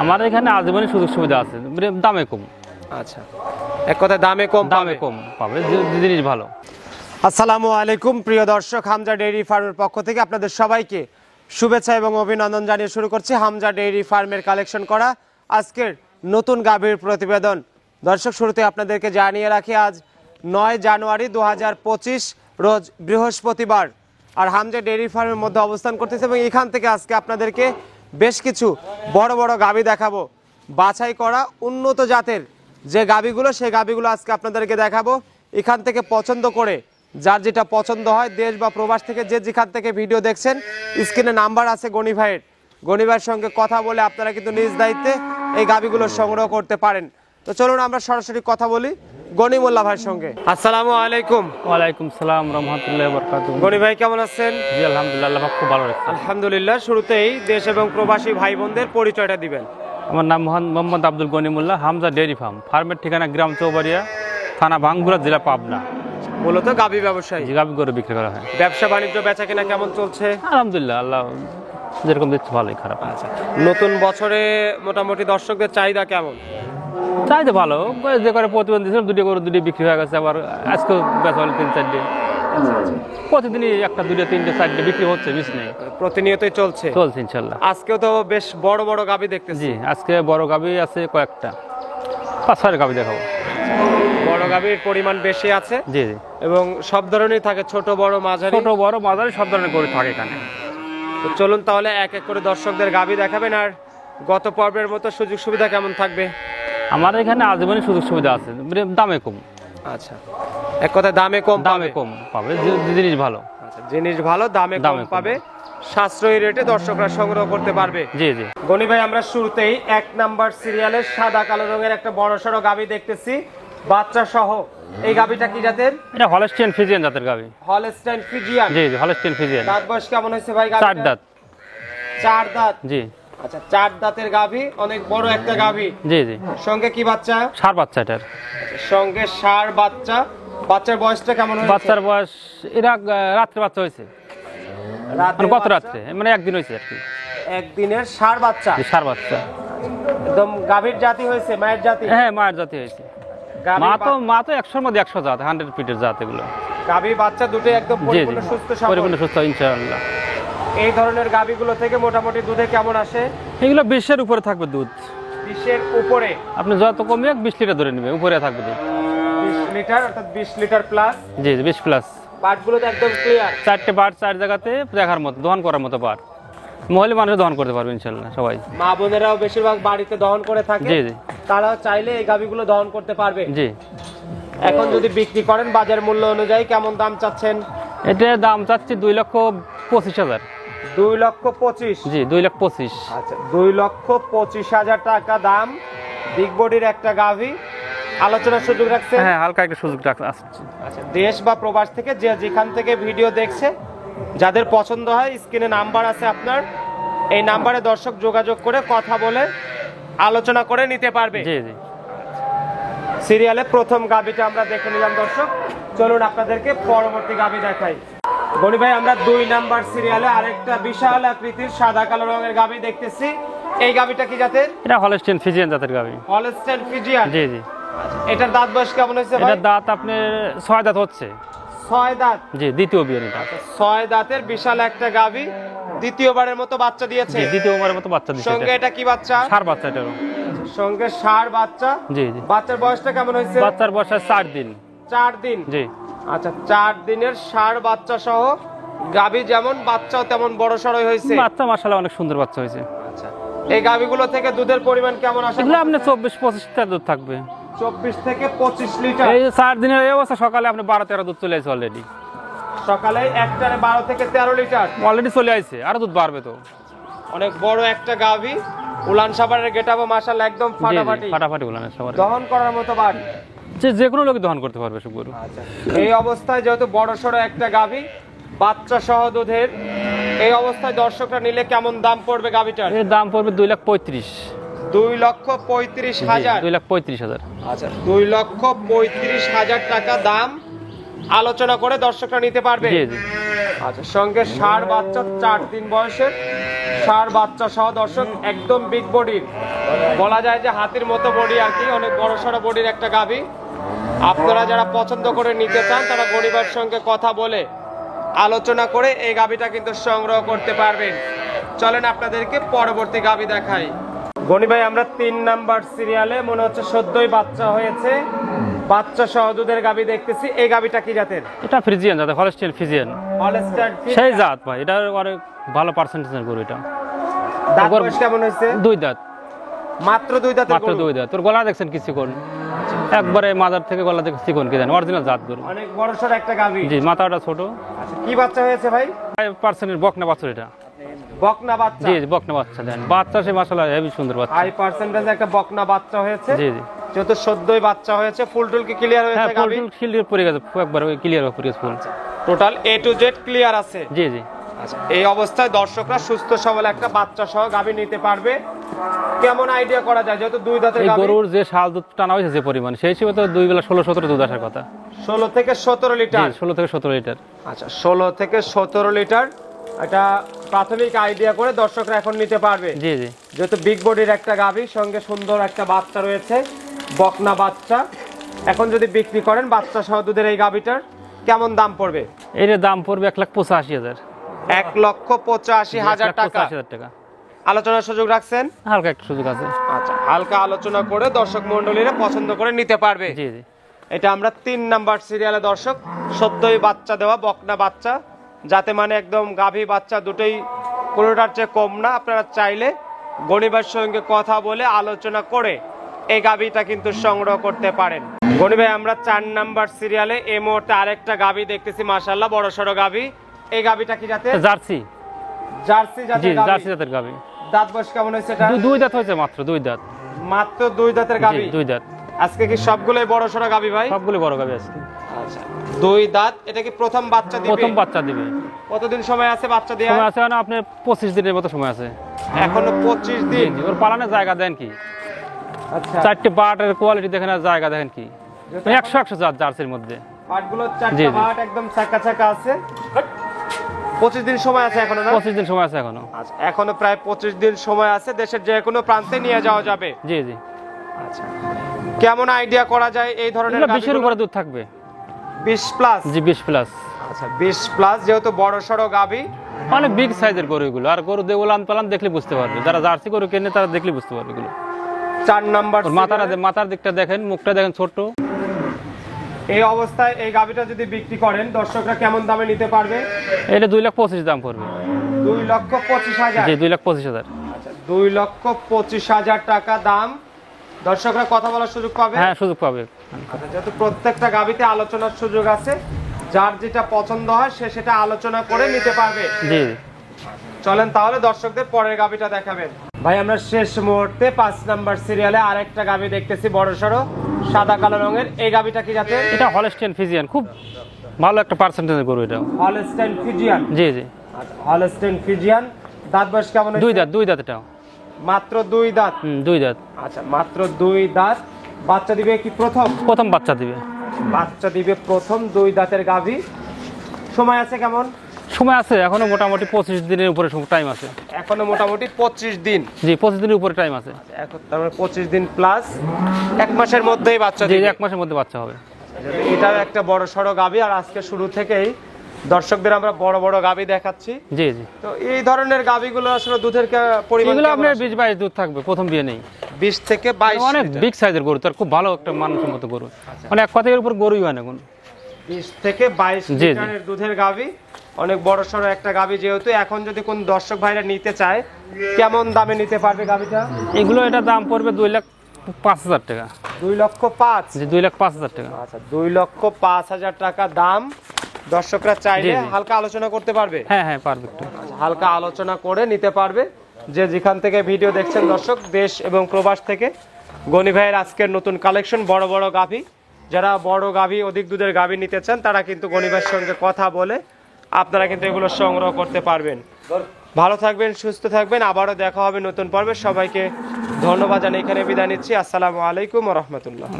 আমার এখানে আজীবনই সুযোগ সুবিধা আছে, দামে কম। আচ্ছা, এক কথায় দামে কম পাবে, জিনিস ভালো। আসসালামু আলাইকুম প্রিয় দর্শক, হামজা ডেইরি ফার্মের পক্ষ থেকে আপনাদের সবাইকে শুভেচ্ছা এবং অভিনন্দন জানিয়ে শুরু করছি হামজা ডেইরি ফার্মের কালেকশন করা আজকের নতুন গাভীর প্রতিবেদন। দর্শক, শুরুতে আপনাদেরকে জানিয়ে রাখি আজ 9 জানুয়ারি 2025 রোজ বৃহস্পতিবার, আর হামজা ডেইরি ফার্মের মধ্যে অবস্থান করতেছে এবং এখান থেকে আজকে আপনাদেরকে বেশ কিছু বড় বড় গাভী দেখাবো। বাছাই করা উন্নত জাতের যে গাভীগুলো, সেই গাভীগুলো আজকে আপনাদেরকে দেখাবো। এখান থেকে পছন্দ করে যার যেটা পছন্দ হয়, দেশ বা প্রবাস থেকে যে যেখান থেকে ভিডিও দেখছেন, স্ক্রিনে নাম্বার আছে গনি ভাইয়ের সঙ্গে কথা বলে আপনারা কিন্তু নিজ দায়িত্বে এই গাভীগুলো সংগ্রহ করতে পারেন। তো চলুন আমরা সরাসরি কথা বলি গনি মোল্লা ভাইয়ের সঙ্গে। আসসালামু আলাইকুম। ওয়ালাইকুম সালাম রাহমাতুল্লাহি ওয়া বারাকাতুহু। গনি ভাই কেমন আছেন? জি আলহামদুলিল্লাহ, আল্লাহ খুব ভালো রাখছেন। আলহামদুলিল্লাহ। শুরুতেই দেশ এবং প্রবাসী ভাই বোনদের পরিচয়টা দিবেন। আমার নাম মোহাম্মদ আব্দুল গনি মোল্লা, হামজা ডেইরি ফার্ম। ফার্মের ঠিকানা গ্রাম চৌবাড়িয়া, থানা ভাঙ্গুড়া, জেলা পাবনা। মূলত গাভী ব্যবসায়ী, গাভী গরু বিক্রি করা হয়। ব্যবসা বাণিজ্য বেচা কেনা কেমন চলছে? আলহামদুলিল্লাহ, আল্লাহ যেরকম দিচ্ছে ভালোই, খারাপ। আচ্ছা, নতুন বছরে মোটামুটি দর্শকদের চাহিদা কেমন? চাইতে ভালো, যে করে প্রতিদিন দিয়েছিলাম দুটি গরু, দুটি বিক্রি হয়ে গেছে। আবার আজকেও বেচা হলো 3-4টে। প্রতিদিনই একটা, দুটো, তিনটে, চারটে বিক্রি হচ্ছে, মিস নেই, প্রতিনিয়তই চলছে ইনশাল্লাহ। আজকেও তো বেশ বড় বড় গাভী দেখতেছি। জি, আজকে বড় গাভী আছে কয়েকটা, 5-6 গাভী দেখাবো। বড় গাভীর পরিমাণ বেশি আছে। জি জি, এবং সব ধরনের থাকে, ছোট বড় মাঝারি সব ধরনের গরু থাকে এখানে। তো চলুন তাহলে এক এক করে দর্শকদের গাভী দেখাবেন। আর গত পর্বের মতো সুযোগ সুবিধা কেমন থাকবে? আমার এখানে আজীবনই সুযোগ সুবিধা আছে, দামে কম। আচ্ছা, এক কথায় দামে কম পাবে, জিনিস ভালো। আচ্ছা, জিনিস ভালো, দামে কম পাবে, সাশ্রয়ী রেটে দর্শকরা সংগ্রহ করতে পারবে। জি জি। গনি ভাই, আমরা শুরুতেই 1 নাম্বার সিরিয়ালের সাদা কালো রঙের একটা বড় সড়ো গাভী দেখতেছি, বাচ্চা সহ। এই গাভীটা কি জাতের? এটা হলস্টাইন ফ্রিজিয়ান জাতের গাভী। Holstein Friesian? জি জি, হলস্টাইন ফ্রিজিয়ান। দাঁত বয়স কেমন হয়েছে ভাই? 4 দাঁত। 4 দাঁত? জি। আচ্ছা, 4 দাঁতের গাভী, অনেক বড় একটা গাভী। জি জি। সঙ্গে কি বাচ্চা? ষাঁড় বাচ্চা এটার। সঙ্গে ষাঁড় বাচ্চা। বাচ্চার বয়সটা কেমন হয়েছে? বাচ্চার বয়স এরা রাত্রে বাচ্চা হয়েছে, গত রাত্রে, মানে একদিন হয়েছে আর কি। একদিনের ষাঁড় বাচ্চা? ষাঁড় বাচ্চা। একদম গাভীর জাতি হয়েছে, মায়ের জাতি? হ্যাঁ, মায়ের জাতি হয়েছে। মা তো 100-র মধ্যে 100 জাত, 100 ফিটের জাত এগুলো। গাভী বাচ্চা দুটো একদম পরিপূর্ণ সুস্থ সবল? পরিপূর্ণ সুস্থ ইনশাআল্লাহ। এই ধরনের গাভীগুলো থেকে মোটামুটি দুধে কেমন আসে? এগুলো 20-এর উপরে থাকবে দুধ। 20-এর উপরে? আপনি যত কমে 20 লিটার ধরে নেবে, উপরে থাকবে দুধ। 20 লিটার, অর্থাৎ 20 লিটার প্লাস? জি, 20 প্লাস। বাটগুলো তো একদম ক্লিয়ার? 4টে বাট, 4 জায়গাতে দেখার মতো, দহন করার মতো বাট। মহিলা মানুষ দহন করতে পারবে ইনশাআল্লাহ সবাই। মা বোনেরাও বেশিরভাগ বাড়িতে দহন করে থাকে। জি জি। তারাও চাইলে এই গাভীগুলো দহন করতে পারবে। জি। এখন যদি বিক্রি করেন বাজার মূল্য অনুযায়ী কেমন দাম চাচ্ছেন? এটার দাম চাচ্ছি 2,25,000। 2,25,000? জি, 2,25,000। আচ্ছা, 2,25,000 টাকা দাম, বিগ বডির একটা গাভী। আলোচনার সুযোগ রাখছে? হ্যাঁ, হালকা একটা সুযোগ রাখছে। আচ্ছা, দেশ বা প্রবাস থেকে যে যেখান থেকে ভিডিও দেখছে, যাদের পছন্দ হয়, স্ক্রিনে নাম্বার আছে আপনার, এই নাম্বারে দর্শক যোগাযোগ করে কথা বলে আলোচনা করে নিতে পারবে। জি জি। সিরিয়ালে প্রথম গাভীটা আমরা দেখে নিলাম দর্শক, চলুন আপনাদেরকে পরবর্তী গাভী দেখাই। গনি ভাই, আমরা 2 নাম্বার সিরিয়ালে আরেকটা বিশাল আকৃতির সাদা কালো রঙের গাভী দেখতেছি। এই গাভীটা কি জাতের? এটা হলস্টাইন ফ্রিজিয়ান জাতের গাভী। Holstein Friesian? জি জি। এটার দাঁত বয়স কেমন হয়েছে ভাই? এটার দাঁত আপনার 6 দাঁত হচ্ছে। 6 দাঁত? জি, দ্বিতীয় বিয়ে এটা। 6 দাঁতের বিশাল একটা গাভী, দ্বিতীয়বারের মতো বাচ্চা দিয়েছে? জি, দ্বিতীয়বারের মতো বাচ্চা দিয়েছে। সঙ্গে এটা কি বাচ্চা? ষাঁড় বাচ্চা এটারও। সঙ্গে ষাঁড় বাচ্চা? জি জি। বাচ্চার বয়সটা কেমন হয়েছে? বাচ্চার বয়স 4 দিন। 4 দিন? জি। আচ্ছা, 4 দিনের ষাঁড় বাচ্চা সহ গাভী, যেমন বাচ্চাও তেমন বড় সড়ই হয়েছে। বাচ্চা মাশাআল্লাহ অনেক সুন্দর বাচ্চা হয়েছে। আচ্ছা, এই গাভীগুলো থেকে দুধের পরিমাণ কেমন আসে? এগুলো আপনি 24-25 লিটার দুধ থাকবে। 24 থেকে 25 লিটার? এই 4 দিনের এই অবস্থা, সকালে আপনি 12-13 দুধ চলে আসছে অলরেডি। সকালে একটারে 12 থেকে 13 লিটার অলরেডি চলে আসছে, আরো দুধ বাড়বে তো। অনেক বড় একটা গাভী, উলান সাবারের গেটআপও মাশাআল্লাহ একদম ফাটাফাটি উলানের সাবার, দহন করার মতো বাড়ি, যে কোনো লোক দহন করতে পারবে সব গরু। আচ্ছা, এই অবস্থায় যেহেতু বড় সড়ো একটা গাভী, বাচ্চা সহ দুধের, এই অবস্থায় দর্শকরা নিলে কেমন দাম পড়বে গাভীটার? এর দাম পড়বে 2,35,000। 2,35,000? 2,35,000। আচ্ছা, 2,35,000 টাকা দাম, আলোচনা করে দর্শকরা নিতে পারবে। জি জি। আচ্ছা, সঙ্গে ষাঁড় বাচ্চা 4 দিন বয়সের, ষাঁড় বাচ্চা সহ দর্শক, একদম বিগ বডির, বলা যায় যে হাতির মতো বডি আর কি, অনেক বড় সড়ো বডির একটা গাভী। আপনারা যারা পছন্দ করে নিতে চান তারা গরিবের সঙ্গে কথা বলে আলোচনা করে এই গাভীটা কিন্তু সংগ্রহ করতে পারবেন। চলেন আপনাদেরকে পরবর্তী গাভী দেখাই। গনি ভাই, আমরা 3 নাম্বার সিরিয়ালে মনে হচ্ছে সদ্যই বাচ্চা হয়েছে, বাচ্চা সহ দুধের গাভী দেখতেছি। এই গাভীটা কি জাতের? এটা ফ্রিজিয়ান জাতের, হলস্টাইন ফ্রিজিয়ান, হলস্টাইন সেই জাত ভাই। এটা অনেক ভালো পার্সেন্টেজের গরু। এটা দাঁত বয়স কেমন হয়েছে? 2 দাঁত, মাত্র 2 দাঁতের মাত্র গরু। 2 দাঁত। তোর গলা দেখছেন কি চিকন, একবারে মাজার থেকে গলা দেখে চিকন, কি জানেন, অরিজিনাল জাত গরু। অনেক বড় সড় একটা গাভী। জি, মাথাটা ছোট। আচ্ছা, কি বাচ্চা হয়েছে ভাই? 5% বকনা বাছুর এটা। বকনা বাচ্চা? জি, বকনা বাচ্চা দেন। বাচ্চা সে মাশাআল্লাহ হেভি সুন্দর বাচ্চা। হাই পার্সেন্টেজ একটা বকনা বাচ্চা হয়েছে। জি জি, যেহেতু সদ্যই বাচ্চা হয়েছে, ফুল টুল কি ক্লিয়ার হ্যাঁ, হয়েছে গাভী? ফুল ক্লিয়ার পড়ে গেছে, একবারে ক্লিয়ার পড়ে গেছে full. Total A to Z clear আছে। জি জি। আচ্ছা, এই অবস্থায় দর্শকরা সুস্থ সবল একটা বাচ্চা সহ গাভী নিতে পারবে। কেমন আইডিয়া করা যায়, যেহেতু 2 দাঁতের এই গাভী? গরুর যে শাল দুধ টানা হয়েছে যে পরিমাণ, সেই হিসেবে তো 2 বেলা 16-17 দুধ আসার কথা। 16 থেকে 17 জি, লিটার। 16 থেকে 17 লিটার। আচ্ছা, 16 থেকে 17 লিটার এটা প্রাথমিক আইডিয়া করে দর্শকরা এখন নিতে পারবে। জি জি। যেহেতু বিগ বডির একটা গাভী, সঙ্গে সুন্দর একটা বাচ্চা রয়েছে, বকনা বাচ্চা। এখন যদি বিক্রি করেন বাচ্চা সহ দুধের এই গাভীটার কেমন দাম পড়বে? এর দাম পড়বে 1,85,000। 1,85,000 টাকা। 1,85,000 টাকা। আলোচনার সুযোগ রাখছেন? হালকা একটু সুযোগ আছে। আচ্ছা, হালকা আলোচনা করে দর্শক মন্ডলীরা পছন্দ করে নিতে পারবে। জি জি। এটা আমরা 3 নাম্বার সিরিয়ালে দর্শক, সদ্যই বাচ্চা দেওয়া বকনা বাচ্চা, যাতে মানে একদম গাভী বাচ্চা দুটোই কোনোটার চেয়ে কম না। আপনারা চাইলে গনিবার সঙ্গে কথা বলে আলোচনা করে এই গাভীটা কিন্তু সংগ্রহ করতে পারেন। গনি ভাই, আমরা 4 নাম্বার সিরিয়ালে এই মুহূর্তে আরেকটা গাভী দেখতেছি, মাশাআল্লাহ বড় সড়ো গাভী। এই গাভীটা কি জাতের? জার্সি। জার্সি জি, জাতের গাভী। জার্সি জাতের গাভী। দাঁত বয়স কেমন হয়েছে এটা? 2 দাঁত হয়েছে, মাত্র 2 দাঁত। মাত্র 2 দাঁতের গাভী। 2 দাঁত। আজকে কি সবগুলোই বড় সড়ো গাভী ভাই? সবগুলো বড় গাভী আজকে। আচ্ছা, 2 দাঁত। এটা কি প্রথম বাচ্চা দিবে? প্রথম বাচ্চা দিবে। কতদিন সময় আছে বাচ্চা দেওয়ার? সময় আছে না আপনার 25 দিনের মতো সময় আছে। এখনো 25 জি দিন। জি। ওর পালানোর জায়গা দেন কি, আচ্ছা, 4টে বাটের কোয়ালিটি দেখেন আর জায়গা দেখেন কি, 100 জাত জার্সির মধ্যে। পাটগুলো জি, 4টা জি। বাট একদম চাকা চাকা আছে। 25 দিন সময় আছে এখনো না? 25 দিন সময় আছে এখনো। আচ্ছা, এখনো প্রায় 25 দিন সময় আছে, দেশের যে কোনো প্রান্তে নিয়ে যাওয়া যাবে। জি জি। আচ্ছা, কেমন আইডিয়া করা যায় এই ধরনের এগুলো 20-এর গাভীগুলো? উপরে দুধ থাকবে। 20 প্লাস? জি, 20 প্লাস। আচ্ছা, 20 প্লাস, যেহেতু বড় সড়ো গাভী। অনেক বিগ সাইজের গরু এগুলো। আর গরু দিয়ে উলান পালান দেখলে বুঝতে পারবে, যারা জার্সি গরু কেনে তারা দেখলে বুঝতে পারবে এগুলো। 4 নাম্বার ওর মাথার দিকটা দেখেন, মুখটা দেখেন ছোট। এই অবস্থায় এই গাভীটা যদি বিক্রি করেন দর্শকরা কেমন দামে নিতে পারবে? এটা 2,25,000 দাম পড়বে। 2,25,000? জি, 2,25,000। আচ্ছা, 2,25,000 টাকা দাম। দর্শকরা কথা বলার সুযোগ পাবে? হ্যাঁ, সুযোগ পাবে। আচ্ছা, যেহেতু প্রত্যেকটা গাভীতে আলোচনার সুযোগ আছে, যার যেটা পছন্দ হয় সে সেটা আলোচনা করে নিতে পারবে। জি। চলেন তাহলে দর্শকদের পরের গাভীটা দেখাবেন। ভাই, আমরা শেষ মুহূর্তে 5 নাম্বার সিরিয়ালে আরেকটা গাভী দেখতেছি, বড় সড়ো সাদা কালো রঙের। এই গাভীটা কি জাতের? এটা হলস্টাইন ফ্রিজিয়ান, খুব ভালো একটা পার্সেন্টেজের গরু এটা। Holstein Friesian? জি জি। আচ্ছা, হলস্টাইন ফ্রিজিয়ান। দাঁত বয়স কেমন হয়েছে? 2 দাঁত এটা। মাত্র 2 দাঁত? 2 দাঁত। আচ্ছা, মাত্র 2 দাঁত। বাচ্চা দিবে কি প্রথম? প্রথম বাচ্চা দিবে। বাচ্চা দিবে প্রথম, 2 দাঁতের গাভী। সময় আছে কেমন? সময় আছে এখনো মোটামুটি 25 দিনের উপরে টাইম আছে। এখনো মোটামুটি 25 দিন। জি, 25 দিনের উপরে টাইম আছে। এখন তার মানে 25 দিন প্লাস 1 মাসের মধ্যেই বাচ্চা জি, দিবে। 1 মাসের মধ্যে বাচ্চা হবে। এটাও একটা বড় সড়ো গাভী। আর আজকে শুরু থেকেই দর্শকদের আমরা বড় বড় গাভী দেখাচ্ছি। জি জি। তো এই ধরনের গাভীগুলো আসলে দুধের পরিমাণ এগুলো কেমন আপনার আসে? 20-22 দুধ থাকবে, প্রথম বিয়ে নেই। 20 থেকে 22 অনেক লিটার। বিগ সাইজের গরু, তার খুব ভালো একটা মানসম্মত গরু। মানে এক কথায় এর উপর গরুই হয় না কোন। 20 থেকে 22 জি, জি। লিটারের দুধের গাভী, অনেক বড় সড়ো একটা গাভী। যেহেতু এখন যদি কোন দর্শক ভাইরা নিতে চায়, কেমন দামে নিতে পারবে গাভীটা? এগুলো এটা দাম পড়বে 2,05,000 টাকা। 2,05,000? জি, 2,05,000 টাকা। আচ্ছা, 2,05,000 টাকা দাম। দর্শকরা চাইলে জি, জি। হালকা আলোচনা করতে পারবে? হ্যাঁ হ্যাঁ, পারবে একটু। আচ্ছা, হালকা আলোচনা করে নিতে পারবে। যে যেখান থেকে ভিডিও দেখছেন দর্শক, দেশ এবং প্রবাস থেকে, গনি ভাইয়ের আজকের নতুন কালেকশন বড় বড় গাভী। যারা বড় গাভী, অধিক দুধের গাভী নিতে চান তারা কিন্তু গনি ভাইয়ের সঙ্গে কথা বলে আপনারা কিন্তু এগুলো সংগ্রহ করতে পারবেন। ভালো থাকবেন, সুস্থ থাকবেন। আবারও দেখা হবে নতুন পর্বে। সবাইকে ধন্যবাদ জানিয়ে এখানে বিদায় নিচ্ছি। আসসালামু আলাইকুম ওয়া রাহমাতুল্লাহ।